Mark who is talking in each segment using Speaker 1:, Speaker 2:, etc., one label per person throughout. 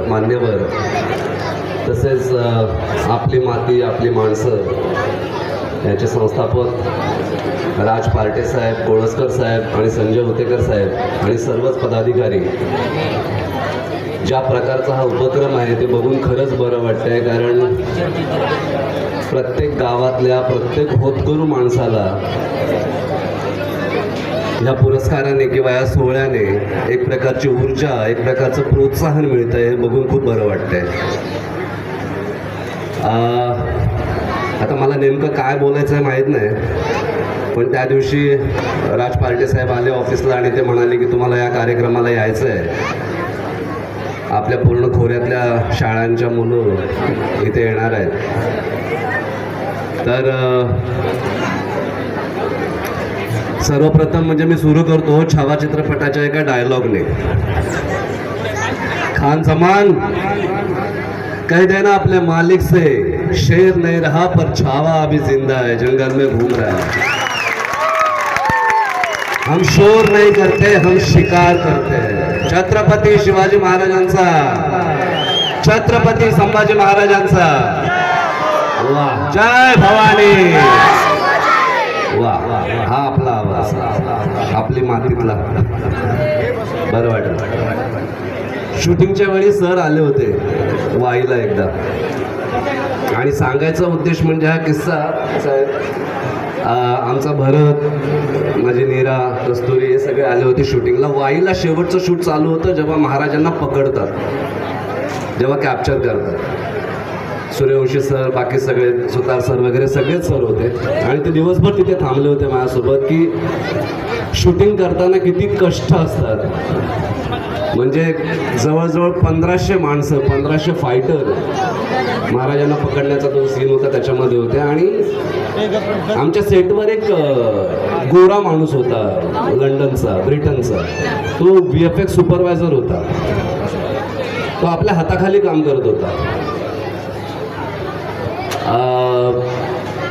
Speaker 1: मान्यवर, तसेच आपली माती आपली माणसं याचे संस्थापक राज पार्टे साहेब, कोळसकर साहेब आणि संजय होतेकर साहेब आणि सर्वच पदाधिकारी, ज्या प्रकारचा हा उपक्रम आहे ते बघून खरंच बरं वाटतंय. कारण प्रत्येक गावातल्या प्रत्येक होतकरू माणसाला या पुरस्काराने किंवा या सोहळ्याने एक प्रकारची ऊर्जा, एक प्रकारचं प्रोत्साहन मिळतं आहे, हे बघून खूप बरं वाटतंय. आता मला नेमकं काय बोलायचं आहे माहीत नाही, पण त्या दिवशी राज पार्टे साहेब आले ऑफिसला आणि ते म्हणाले की तुम्हाला या कार्यक्रमाला यायचं आहे. आपल्या पूर्ण खोऱ्यातल्या शाळांच्या मुलं इथे येणार आहेत. तर सर्वप्रथम म्हणजे मी सुरू करतो छावा चित्रपटाच्या एका डायलॉगने. खान जमान कह देना अपने मालिक से, शेर नहीं रहा पर छावा अभी जिंदा है, जंगल में घूम रहा है. हम शोर नहीं करते, हम शिकार करते हैं. छत्रपती शिवाजी महाराजांचा, छत्रपती संभाजी महाराजांचा. वाह, जय भवानी. वाह, हा आपला आवाज, आपली मातीतला. बरं वाटलं. शूटिंगच्या वेळी सर आले होते वाईला एकदा, आणि सांगायचा उद्देश म्हणजे हा किस्सा साहेब, आमचा भरत, माझी नीरा, कस्तुरी हे सगळे आले होते शूटिंगला. वाईला शेवटचं शूट चालू होतं जेव्हा महाराजांना पकडतात, जेव्हा कॅप्चर करतात. सूर्यवंशी सर, बाकी सगळे, सुतार सर वगैरे सगळेच सर होते, आणि ते दिवसभर तिथे थांबले होते माझ्यासोबत की शूटिंग करताना किती कष्ट असतात. म्हणजे जवळजवळ 1500 माणसं, 1500 फायटर महाराजांना पकडण्याचा जो सीन होता त्याच्यामध्ये होते. आणि आमच्या सेटवर एक गोरा माणूस होता, लंडनचा, ब्रिटनचा. तो VFX सुपरवायझर होता. तो आपल्या हाताखाली काम करत होता.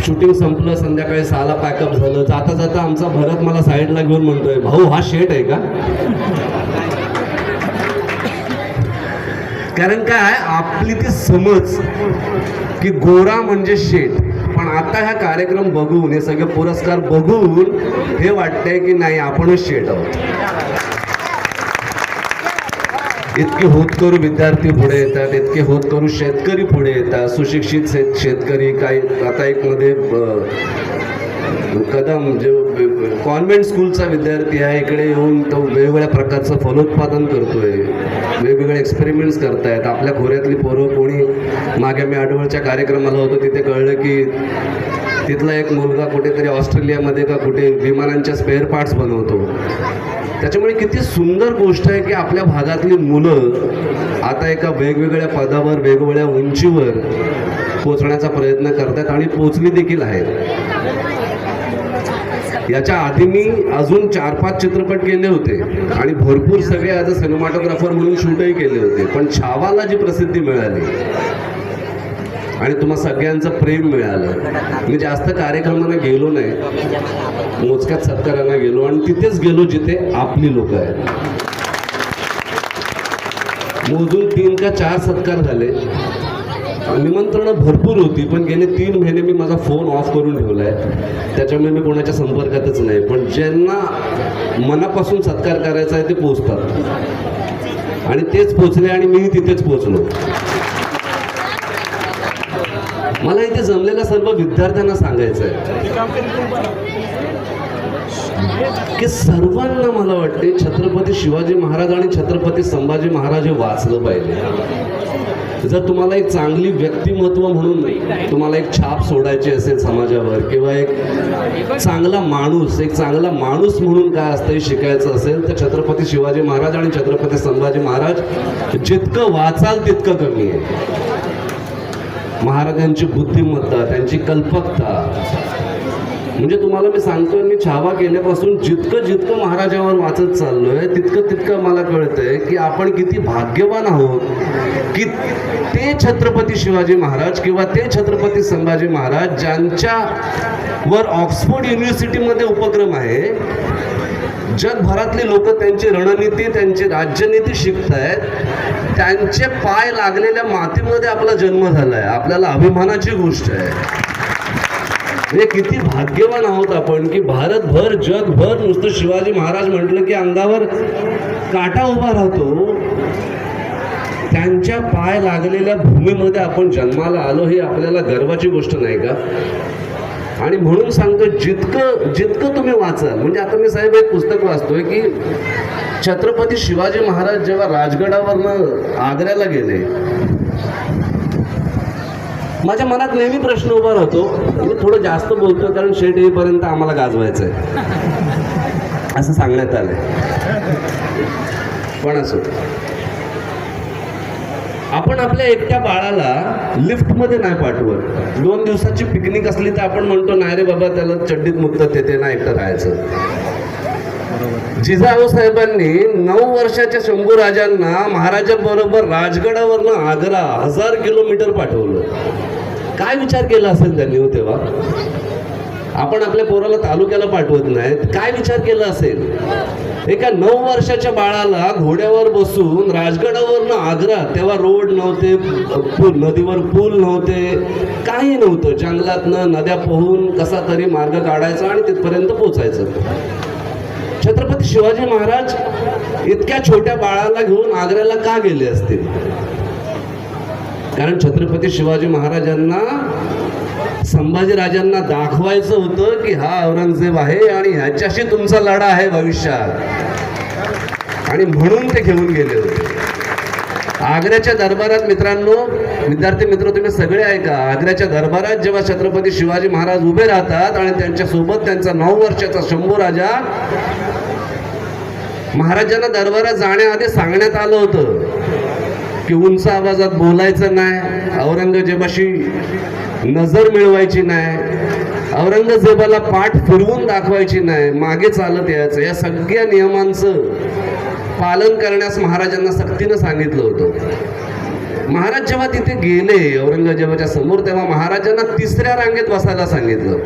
Speaker 1: शूटिंग संपलं, संध्याकाळी 6ला पॅकअप झालं. जाता जाता आमचा भरत मला साईडला घेऊन म्हणतोय, भाऊ हा शेट आहे का? कारण काय, आपली ती समज की गोरा म्हणजे शेट. पण आता हा कार्यक्रम बघून, हे सगळे पुरस्कार बघून हे वाटतंय की नाही, आपणच शेट आहोत. इतके होतकरू विद्यार्थी पुढे येतात, इतके होतकरू शेतकरी पुढे येतात, सुशिक्षित शेतकरी. काही आता एक मध्ये कदम जो कॉन्व्हेंट स्कूलचा विद्यार्थी आहे, इकडे येऊन तो वेगवेगळ्या प्रकारचं फलोत्पादन करतोय, वेगवेगळे एक्सपेरिमेंट्स करतायत. आपल्या खोऱ्यातली पोरं कोणी, मागे मी आडवळच्या कार्यक्रमाला होतो तिथे कळलं की तिथला एक मुलगा कुठेतरी ऑस्ट्रेलियामध्ये का कुठे विमानांच्या स्पेअर पार्ट्स बनवतो. त्याच्यामुळे किती सुंदर गोष्ट आहे की आपल्या भागातली मुलं आता एका वेगवेगळ्या पदावर, वेगवेगळ्या उंचीवर पोचण्याचा प्रयत्न करतात आणि पोचली देखील आहेत. याच्या आधी मी अजून 4-5 चित्रपट केले होते आणि भरपूर सगळे ॲज अ सिनेमॅटोग्राफर म्हणून शूटही केले होते. पण छावाला जी प्रसिद्धी मिळाली आणि तुम्हा सगळ्यांचं प्रेम मिळालं, मी जास्त कार्यक्रमांना गेलो नाही, मोजक्यात सत्कारांना गेलो आणि तिथेच गेलो जिथे आपली लोक आहेत. मोजून 3 का 4 सत्कार झाले. निमंत्रणं भरपूर होती, पण गेले 3 महिने मी माझा फोन ऑफ करून ठेवला आहे. त्याच्यामुळे मी कोणाच्या संपर्कातच नाही. पण ज्यांना मनापासून सत्कार करायचा आहे ते पोचतात, आणि तेच पोचले आणि मीही तिथेच पोचलो. मला इथे जमलेल्या सर्व विद्यार्थ्यांना सांगायचं आहे की सर्वांना मला वाटते छत्रपती शिवाजी महाराज आणि छत्रपती संभाजी महाराज हे वाचलं पाहिजे. जर तुम्हाला एक चांगली व्यक्तिमत्व म्हणून नाही, तुम्हाला एक छाप सोडायची असेल समाजावर, किंवा एक चांगला माणूस म्हणून काय असतं हे शिकायचं असेल, तर छत्रपती शिवाजी महाराज आणि छत्रपती संभाजी महाराज जितकं वाचाल तितकं कमी आहे. महाराजांची बुद्धिमत्ता, त्यांची कल्पकता, म्हणजे तुम्हाला मी सांगतोय, मी छावा केल्यापासून जितकं महाराजांवर वाचत चाललोय तितकं मला कळतंय की आपण किती भाग्यवान आहोत की ते छत्रपती शिवाजी महाराज किंवा ते छत्रपती संभाजी महाराज ज्यांच्यावर ऑक्सफोर्ड युनिव्हर्सिटीमध्ये उपक्रम आहे, जगभरातली लोक त्यांची रणनीती, त्यांची राज्यनीती शिकतायत. त्यांचे पाय लागलेल्या मातीमध्ये आपला जन्म झालाय. आपल्याला अभिमानाची गोष्ट आहे. म्हणजे किती भाग्यवान आहोत आपण की भारतभर, जगभर नुसतं शिवाजी महाराज म्हटलं की अंगावर काटा उभा राहतो. त्यांच्या पाय लागलेल्या भूमीमध्ये आपण जन्माला आलो, ही आपल्याला गर्वाची गोष्ट नाही का? आणि म्हणून सांगतो, जितकं तुम्ही वाचाल, म्हणजे आता मी साहेब एक पुस्तक वाचतोय की छत्रपती शिवाजी महाराज जेव्हा राजगडावरनं आग्र्याला गेले, माझ्या मनात नेहमी प्रश्न उभा राहतो. मी थोडं जास्त बोलतोय कारण शेट येईपर्यंत आम्हाला गाजवायचंय असं सांगण्यात आलंय. पण असो, आपण आपल्या एकट्या बाळाला लिफ्टमध्ये नाही पाठवत. 2 दिवसाची पिकनिक असली तर आपण म्हणतो नाही रे बाबा, त्याला चड्डीत मुक्त तेथे ना एकटं राहायचं. जिजाऊ साहेबांनी 9 वर्षाच्या शंभूराजांना महाराजांबरोबर राजगडावरनं आग्रा 1000 किलोमीटर पाठवलं. काय विचार केला असेल त्यांनी हो तेव्हा? आपण आपल्या पोराला तालुक्याला पाठवत नाहीत, काय विचार केला असेल? एका 9 वर्षाच्या बाळाला घोड्यावर बसून राजगडावरनं आग्रा, तेव्हा रोड नव्हते, नदीवर पूल नव्हते, काही नव्हतं. जंगलातनं नद्या पोहून कसा तरी मार्ग काढायचा आणि तिथपर्यंत पोचायचं. छत्रपती शिवाजी महाराज इतक्या छोट्या बाळाला घेऊन आग्र्याला का गेले असतील? कारण छत्रपती शिवाजी महाराजांना संभाजीराजांना दाखवायचं होतं की हा औरंगजेब आहे आणि ह्याच्याशी तुमचा लढा आहे भविष्यात, आणि म्हणून ते घेऊन गेले होते. आग्र्याच्या दरबारात, मित्रांनो, विद्यार्थी मित्र तुम्ही सगळे ऐका, आग्र्याच्या दरबारात जेव्हा छत्रपती शिवाजी महाराज उभे राहतात आणि त्यांच्यासोबत त्यांचा 9 वर्षाचा शंभूराजा, महाराजांना दरबारात जाण्याआधी सांगण्यात आलं होतं की उंच आवाजात बोलायचं नाही, औरंगजेबाशी नजर मिळवायची नाही, औरंगजेबाला पाठ फिरवून दाखवायची नाही, मागे चालत यायचं. या सगळ्या नियमांचं पालन करण्यास महाराजांना सक्तीनं सांगितलं होतं. महाराज जेव्हा तिथे गेले औरंगजेबाच्या समोर, तेव्हा महाराजांना 3ऱ्या रांगेत बसायला सांगितलं.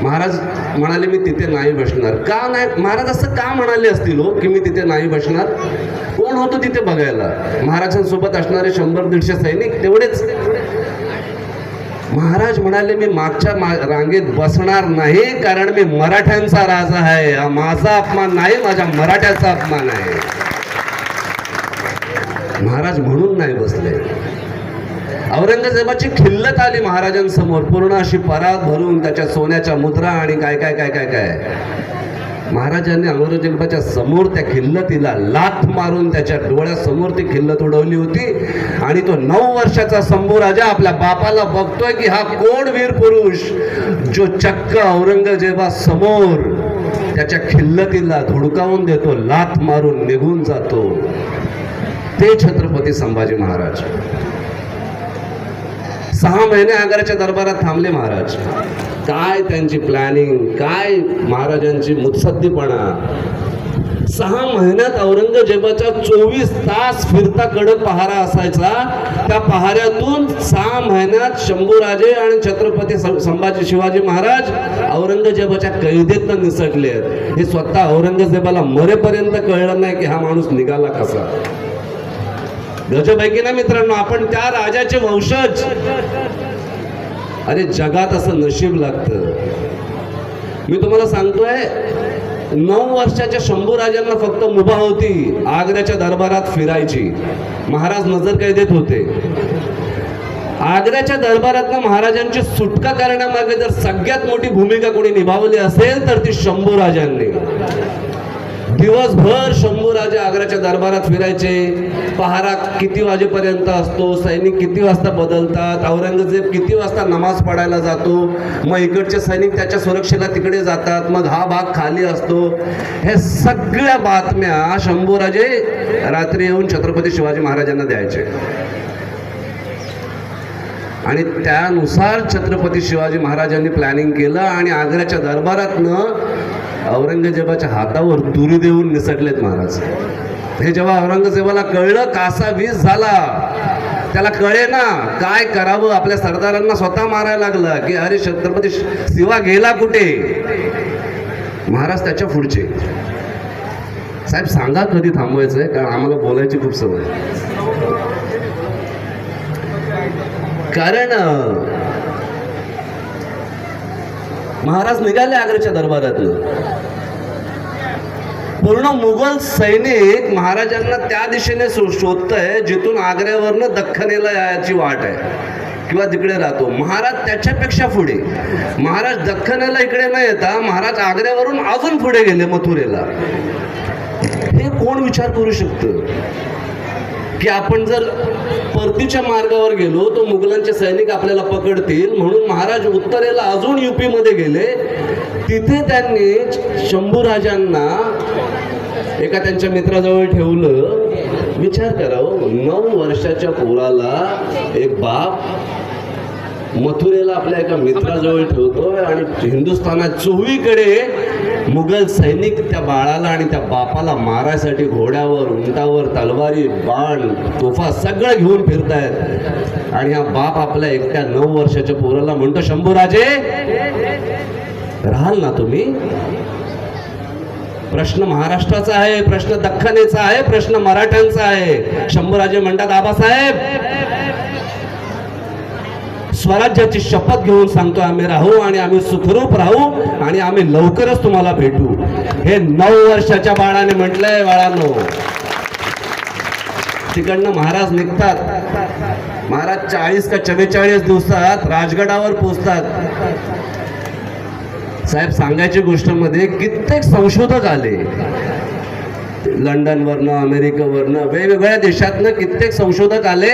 Speaker 1: महाराज म्हणाले मी तिथे नाही बसणार. का नाही? महाराज असं का म्हणाले असतील हो की मी तिथे नाही बसणार? कोण होतं तिथे बघायला? महाराजांसोबत असणारे 100-150 सैनिक, तेवढेच. महाराज म्हणाले मी मागच्या रांगेत बसणार नाही, कारण मी मराठ्यांचा राजा आहे. हा माझा अपमान नाही, माझ्या मराठ्याचा अपमान आहे. महाराज म्हणून नाही बसले. औरंगजेबाची खिल्लत आली महाराजांसमोर, पूर्ण अशी परात भरून, त्याच्या सोन्याच्या मुद्रा आणि काय काय काय काय काय. महाराजांनी औरंगजेबाच्या समोर त्या खिल्लतीला लाथ मारून त्याच्या डोळ्यासमोर ती खिल्लत उडवली होती. आणि तो 9 वर्षाचा शंभूराजा आपल्या बापाला बघतोय की हा कोण वीर पुरुष जो चक्क औरंगजेबा समोर त्याच्या खिल्लतीला धुडकावून देतो, लाथ मारून निघून जातो. ते छत्रपती संभाजी महाराज. 6 महिने आग्र्याच्या दरबारात थांबले महाराज. काय त्यांची प्लॅनिंग, काय महाराजांची मुत्सद्दीपणा. 6 महिन्यात औरंगजेबाचा 24 तास फिरता कडक पहारा असायचा. त्या पहाऱ्यातून 6 महिन्यात शंभूराजे आणि छत्रपती संभाजी शिवाजी महाराज औरंगजेबाच्या कैदेतनं निसटले. हे स्वतः औरंगजेबाला मरेपर्यंत कळलं नाही की हा माणूस निघाला कसा. गजब आहे की ना मित्रांनो? आपण त्या राजाचे वंशज. अरे जगात असं नशीब लागतं. मी तुम्हाला सांगतोय, 9 वर्षाच्या शंभूराजांना फक्त मुभा होती आग्र्याच्या दरबारात फिरायची. महाराज नजर कैदेत होते. आग्र्याच्या दरबारातनं महाराजांची सुटका करण्यामागे जर सगळ्यात मोठी भूमिका कोणी निभावली असेल तर ती शंभूराजांनी. दिवसभर शंभूराजे आग्र्याच्या दरबारात फिरायचे. पहारा किती वाजेपर्यंत असतो, सैनिक किती वाजता बदलतात, औरंगजेब किती वाजता नमाज पडायला जातो, मग इकडचे सैनिक त्याच्या सुरक्षेला तिकडे जातात, मग हा भाग खाली असतो. हे सगळ्या बातम्या शंभूराजे रात्री येऊन छत्रपती शिवाजी महाराजांना द्यायचे. आणि त्यानुसार छत्रपती शिवाजी महाराजांनी प्लॅनिंग केलं आणि आग्र्याच्या दरबारातनं औरंगजेबाच्या हातावर तुरी देऊन निसटलेत महाराज. हे जेव्हा औरंगजेबाला कळलं, कासा 20 झाला. त्याला कळे ना काय करावं. आपल्या सरदारांना स्वतः मारायला लागला की अरे छत्रपती शिवा गेला कुठे. महाराज त्याच्या पुढचे. साहेब सांगा कधी थांबवायचंय, कारण आम्हाला बोलायची खूप सवय. कारण महाराज निघाले आग्र्याच्या दरबारातनं. पूर्ण मुघल सैनिक महाराजांना त्या दिशेने शोधतंय जिथून आग्र्यावरनं दख्खनेला यायची वाट आहे किंवा तिकडे राहतो. महाराज त्याच्यापेक्षा पुढे. महाराज दख्खनेला इकडे न येता महाराज आग्र्यावरून अजून पुढे गेले मथुरेला. हे कोण विचार करू शकतं की आपण जर परतीच्या मार्गावर गेलो तर मुघलांचे सैनिक आपल्याला पकडतील, म्हणून महाराज उत्तरेला अजून युपी मध्ये गेले. तिथे त्यांनी शंभूराजांना एका त्यांच्या मित्राजवळ ठेवलं. विचार करा, 9 वर्षाच्या पोराला एक बाप मथुरेला आपल्या एका मित्राजवळ ठेवतोय आणि हिंदुस्थानात चोहीकडे मुघल सैनिक त्या बाळाला आणि त्या बापाला मारायसाठी घोड्यावर, उंटावर, तलवारी, बाण, तोफा सगळं घेऊन फिरतायत. आणि हा बाप आपल्या एकट्या 9 वर्षाच्या पोराला म्हणतो, शंभूराजे राहाल ना तुम्ही? प्रश्न महाराष्ट्राचा आहे, प्रश्न दख्खनेचा आहे, प्रश्न मराठ्यांचा आहे. शंभूराजे म्हणतात, आबासाहेब स्वराज्याची शपथ घेऊन सांगतो, आम्ही राहू आणि आम्ही सुखरूप राहू आणि आम्ही लवकरच तुम्हाला भेटू. हे 9 वर्षाच्या बाळाने म्हटलंय. बाळांनो, तिकडनं महाराज निघतात. महाराज 40 का 44 दिवसात राजगडावर पोहोचतात. साहेब सांगायची गोष्ट मध्ये कित्येक संशोधक आले, लंडनवरनं, अमेरिकेवरनं, वेगवेगळ्या देशातनं कित्येक संशोधक आले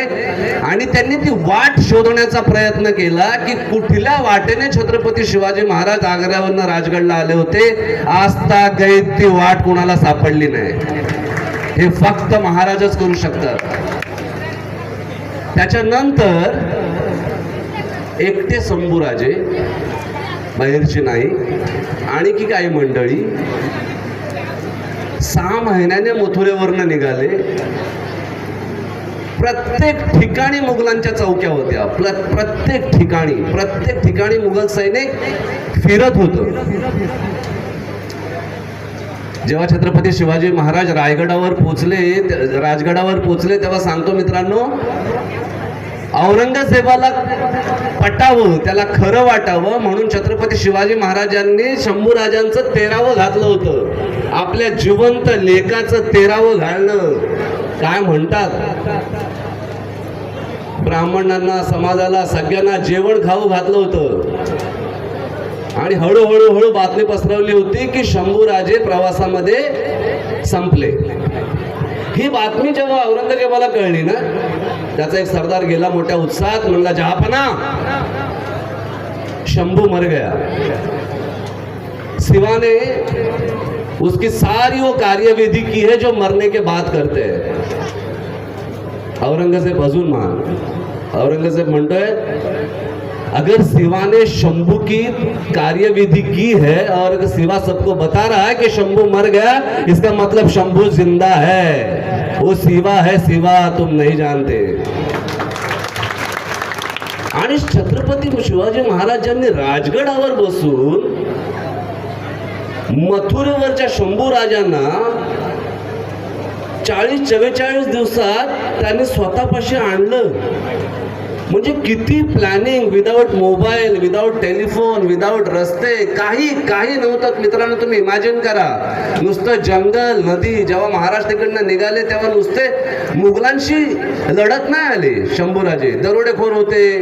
Speaker 1: आणि त्यांनी ती वाट शोधण्याचा प्रयत्न केला की कुठल्या वाटेने छत्रपती शिवाजी महाराज आग्र्यावरनं राजगडला आले होते. आजतागायत ती वाट कुणाला सापडली नाही. हे फक्त महाराजच करू शकतात. त्याच्यानंतर एकटे शंभूराजे, बाहेरची नाही, आणखी काही मंडळी 6 महिन्याने मथुरेवरनं निघाले. प्रत्येक ठिकाणी मुघलांच्या चौक्या होत्या. प्रत्येक ठिकाणी मुघल सैनिक फिरत होतं. जेव्हा छत्रपती शिवाजी महाराज राजगडावर पोचले तेव्हा सांगतो मित्रांनो, औरंगजेबाला पटावं, त्याला खरं वाटावं म्हणून छत्रपती शिवाजी महाराजांनी शंभूराजांचं 13वं घातलं होतं. आपल्या जिवंत लेकाचं 13वं घालणं काय म्हणतात. ब्राह्मणांना, समाजाला, सगळ्यांना जेवण खाऊ घातलं होतं. आणि हळूहळू बातमी पसरवली होती की शंभूराजे प्रवासामध्ये संपले. ही बातमी जेव्हा औरंगजेबाला कळली ना, त्याचा एक सरदार गेला मोठ्या उत्साहात, म्हणला, जहापना शंभू मर गया. शिवा ने उसकी सारी वो कार्यविधि की है जो मरने के बाद करते हैं. औरंगजेब अजून मान. औरंगजेब म्हणतोय, अगर शिवा ने शंभू की कार्यविधि की है और शिवा सबको बता रहा है कि शंभू मर गया, इसका मतलब शंभू जिंदा है. वो शिवा है, शिवा तुम नहीं जानते. आणि छत्रपती शिवाजी महाराजांनी राजगडावर बसून मथुरेवरच्या शंभू राजांना 40-44 दिवसात त्यांनी स्वतःपाशी आणलं. म्हणजे किती planning, without mobile, without telephone, without रस्ते, काही नव्हतं. मित्रांनो, तुम्ही इमॅजिन करा, नुसतं जंगल, नदी. जेव्हा महाराज तिकडनं निघाले तेव्हा नुसते मुघलांशी लढत नाही आले शंभूराजे. दरोडेखोर होते,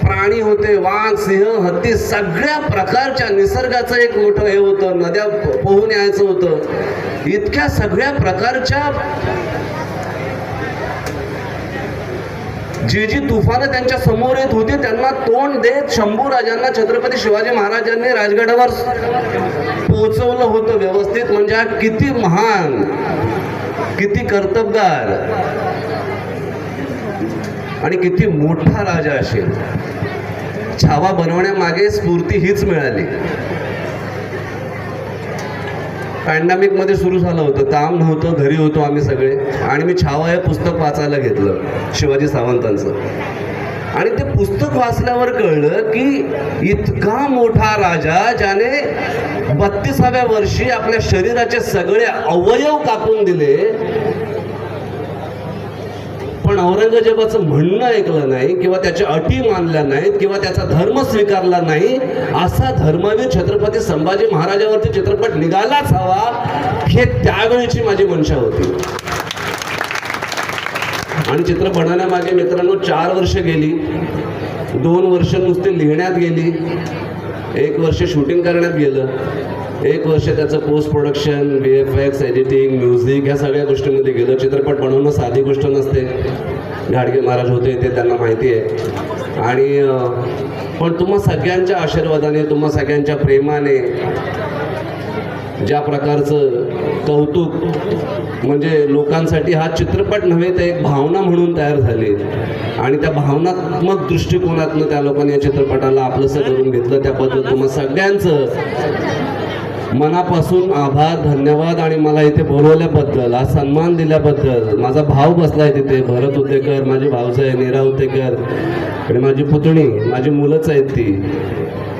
Speaker 1: प्राणी होते, वाघ, सिंह, हत्ती, सगळ्या प्रकारच्या निसर्गाचं एक मोठं हे होतं. नद्या पोहून यायचं होतं. इतक्या सगळ्या प्रकारच्या जी तुफानं त्यांच्या समोर येत होती त्यांना तोंड देत शंभू राजांना छत्रपती शिवाजी महाराजांनी राजगडावर पोहोचवलं होतं व्यवस्थित. म्हणजे हा किती महान, किती कर्तबगार आणि किती मोठा राजा असेल. छावा बनवण्यामागे स्फूर्ती हीच मिळाली. पॅन्डेमिक मध्ये सुरू झालं होतं, काम नव्हतं, घरी होतो आम्ही सगळे, आणि मी छावा हे पुस्तक वाचायला घेतलं शिवाजी सावंतांचं. आणि ते पुस्तक वाचल्यावर कळलं की इतका मोठा राजा ज्याने 32व्या वर्षी आपल्या शरीराचे सगळे अवयव कापून दिले, पण औरंगजेबाचं म्हणणं ऐकलं नाही किंवा त्याच्या अटी मानल्या नाहीत किंवा त्याचा धर्म स्वीकारला नाही. असा धर्मवीर छत्रपती संभाजी महाराजांवरती चित्रपट निघालाच हवा, हे त्यावेळीची माझी मनशा होती. आणि चित्र बनवण्यामागे मित्रांनो 4 वर्ष गेली. 2 वर्ष नुसते लिहिण्यात गेली, 1 वर्ष शूटिंग करण्यात गेलं, 1 वर्ष त्याचं post production, VFX, editing, music ह्या सगळ्या गोष्टींमध्ये गेलं. चित्रपट बनवणं साधी गोष्ट नसते. घाडगे महाराज होते ते त्यांना माहिती आहे. आणि पण तुम्हा सगळ्यांच्या आशीर्वादाने, तुम्हा सगळ्यांच्या प्रेमाने ज्या प्रकारचं कौतुक, म्हणजे लोकांसाठी हा चित्रपट नव्हे तर एक भावना म्हणून तयार झाली आणि त्या भावनात्मक दृष्टिकोनातनं त्या लोकांनी या चित्रपटाला आपलंसं करून घेतलं. त्याबद्दल तुम्हा सगळ्यांचं मनापासून आभार, धन्यवाद. आणि मला इथे बोलवल्याबद्दल, हा सन्मान दिल्याबद्दल. माझा भाऊ बसलाय तिथे, भरत उतेकर, माझी भाऊजाई नीरा उतेकर आणि माझी पुतणी, माझी मुलंच आहेत ती.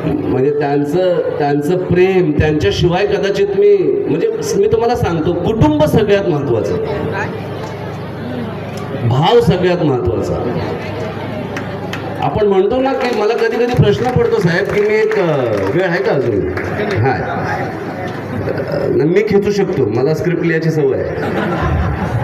Speaker 1: म्हणजे त्यांचं प्रेम, त्यांच्याशिवाय कदाचित मी तुम्हाला सांगतो, कुटुंब सगळ्यात महत्वाचं, भाव सगळ्यात महत्वाचा. आपण म्हणतो ना की मला कधी कधी प्रश्न पडतो साहेब की मी एक वेळ आहे का अजून? हाय, मी खेचू शकतो, मला स्क्रिप्ट लिहायची सवय आहे.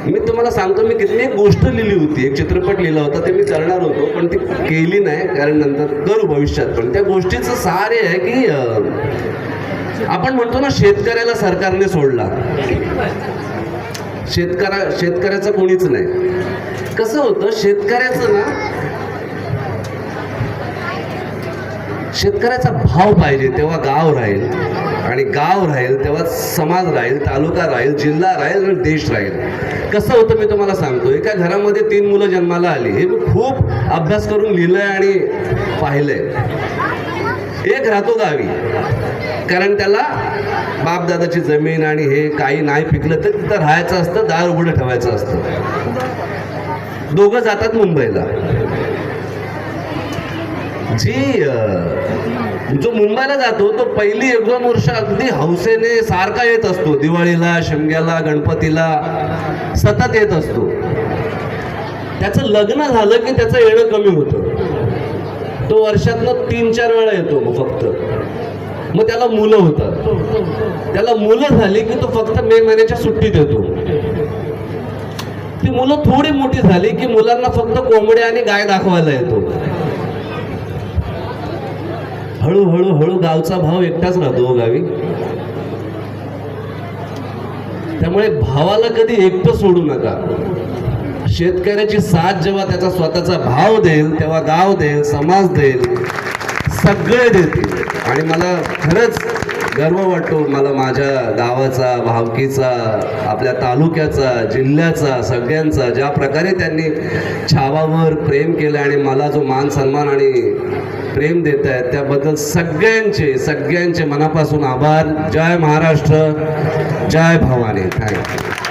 Speaker 1: मी तुम्हाला सांगतो, मी किती एक गोष्ट लिहिली होती, एक चित्रपट लिहिला होता, ते मी करणार होतो पण ती केली नाही, कारण नंतर करू भविष्यात. पण त्या गोष्टीचं सार हे आहे की आपण म्हणतो ना शेतकऱ्याला सरकारने सोडला, शेतकऱ्याचं कोणीच नाही. कसं होतं शेतकऱ्याचं ना, शेतकऱ्याचा भाव पाहिजे तेव्हा गाव राहील, आणि गाव राहील तेव्हा समाज राहील, तालुका राहील, जिल्हा राहील आणि देश राहील. कसं होतं मी तुम्हाला सांगतो, एका घरामध्ये 3 मुलं जन्माला आली, हे मी खूप अभ्यास करून लिहिलंय आणि पाहिलंय. एक राहतो गावी, कारण त्याला बापदादाची जमीन आणि हे काही नाही पिकलं तर तिथं राहायचं असतं, दार उघडं ठेवायचं असतं. दोघं जातात मुंबईला. जो मुंबईला जातो तो पहिली 1-2 वर्ष अगदी हौसेने सारखा येत असतो, दिवाळीला, शिमग्याला, गणपतीला सतत येत असतो. त्याचं लग्न झालं की त्याचं येणं कमी होतं. तो वर्षातनं 3-4 वेळा येतो मग फक्त. मग त्याला मुलं होतात, त्याला मुलं झाली की तो फक्त मे महिन्याच्या सुट्टीत येतो. ती मुलं थोडी मोठी झाली की मुलांना फक्त कोंबड्या आणि गाय दाखवायला येतो. हळूहळू गावचा भाव एकटाच राहतो गावी. त्यामुळे भावाला कधी एकटं सोडू नका. शेतकऱ्याची साथ जेव्हा त्याचा स्वतःचा भाव देईल तेव्हा गाव देईल, समाज देईल, सगळे देतील. आणि मला खरंच गर्व वाटतो, मला माझ्या गावाचा, भावकीचा, आपल्या तालुक्याचा, जिल्ह्याचा, सगळ्यांचा, ज्या प्रकारे त्यांनी छावावर प्रेम केलं आणि मला जो मान सन्मान आणि प्रेम देत आहेत त्याबद्दल सगळ्यांचे मनापासून आभार. जय महाराष्ट्र, जय भवानी. थँक्यू.